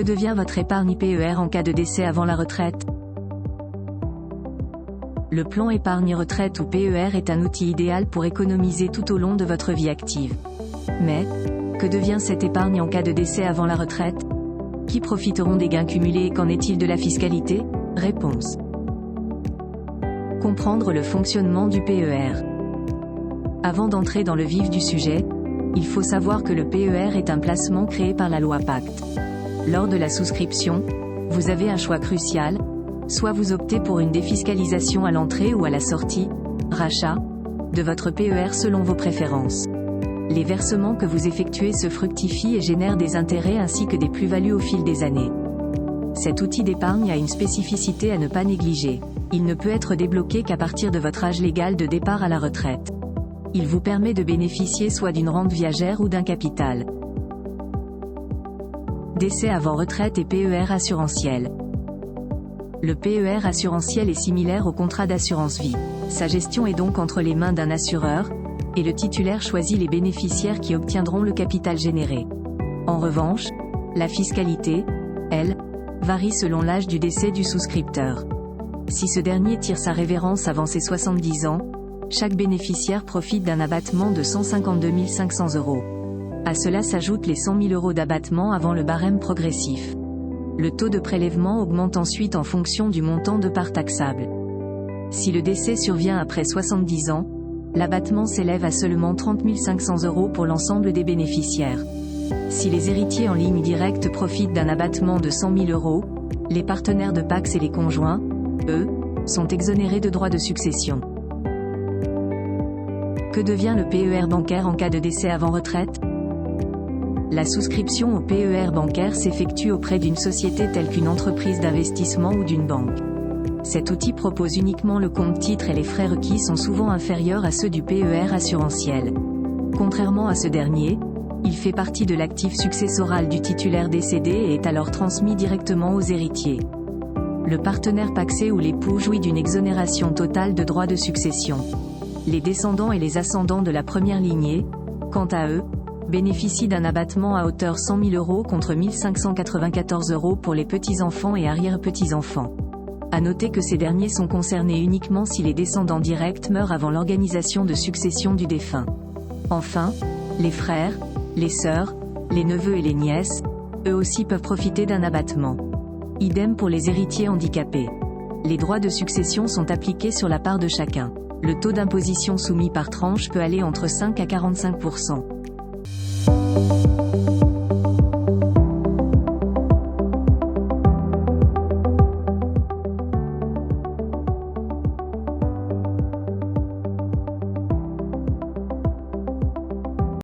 devient votre épargne PER en cas de décès avant la retraite? Le plan épargne retraite ou PER est un outil idéal pour économiser tout au long de votre vie active. Mais, que devient cette épargne en cas de décès avant la retraite? Qui profiteront des gains cumulés et qu'en est-il de la fiscalité? Réponse. Comprendre le fonctionnement du PER. Avant d'entrer dans le vif du sujet, il faut savoir que le PER est un placement créé par la loi Pacte. Lors de la souscription, vous avez un choix crucial, soit vous optez pour une défiscalisation à l'entrée ou à la sortie, rachat, de votre PER selon vos préférences. Les versements que vous effectuez se fructifient et génèrent des intérêts ainsi que des plus-values au fil des années. Cet outil d'épargne a une spécificité à ne pas négliger. Il ne peut être débloqué qu'à partir de votre âge légal de départ à la retraite. Il vous permet de bénéficier soit d'une rente viagère ou d'un capital. Décès avant retraite et PER assurantiel. Le PER assurantiel est similaire au contrat d'assurance vie. Sa gestion est donc entre les mains d'un assureur, et le titulaire choisit les bénéficiaires qui obtiendront le capital généré. En revanche, la fiscalité, elle, varie selon l'âge du décès du souscripteur. Si ce dernier tire sa révérence avant ses 70 ans, chaque bénéficiaire profite d'un abattement de 152 500 €. À cela s'ajoutent les 100 000 € d'abattement avant le barème progressif. Le taux de prélèvement augmente ensuite en fonction du montant de part taxable. Si le décès survient après 70 ans, l'abattement s'élève à seulement 30 500 € pour l'ensemble des bénéficiaires. Si les héritiers en ligne directe profitent d'un abattement de 100 000 €, les partenaires de Pacs et les conjoints, eux, sont exonérés de droits de succession. Que devient le PER bancaire en cas de décès avant retraite? La souscription au PER bancaire s'effectue auprès d'une société telle qu'une entreprise d'investissement ou d'une banque. Cet outil propose uniquement le compte-titre et les frais requis sont souvent inférieurs à ceux du PER assurantiel. Contrairement à ce dernier, il fait partie de l'actif successoral du titulaire décédé et est alors transmis directement aux héritiers. Le partenaire pacsé ou l'époux jouit d'une exonération totale de droits de succession. Les descendants et les ascendants de la première lignée, quant à eux, bénéficient d'un abattement à hauteur 100 000 € contre 1 594 € pour les petits-enfants et arrière-petits-enfants. À noter que ces derniers sont concernés uniquement si les descendants directs meurent avant l'organisation de succession du défunt. Enfin, les frères, les sœurs, les neveux et les nièces, eux aussi peuvent profiter d'un abattement. Idem pour les héritiers handicapés. Les droits de succession sont appliqués sur la part de chacun. Le taux d'imposition soumis par tranche peut aller entre 5 à 45%.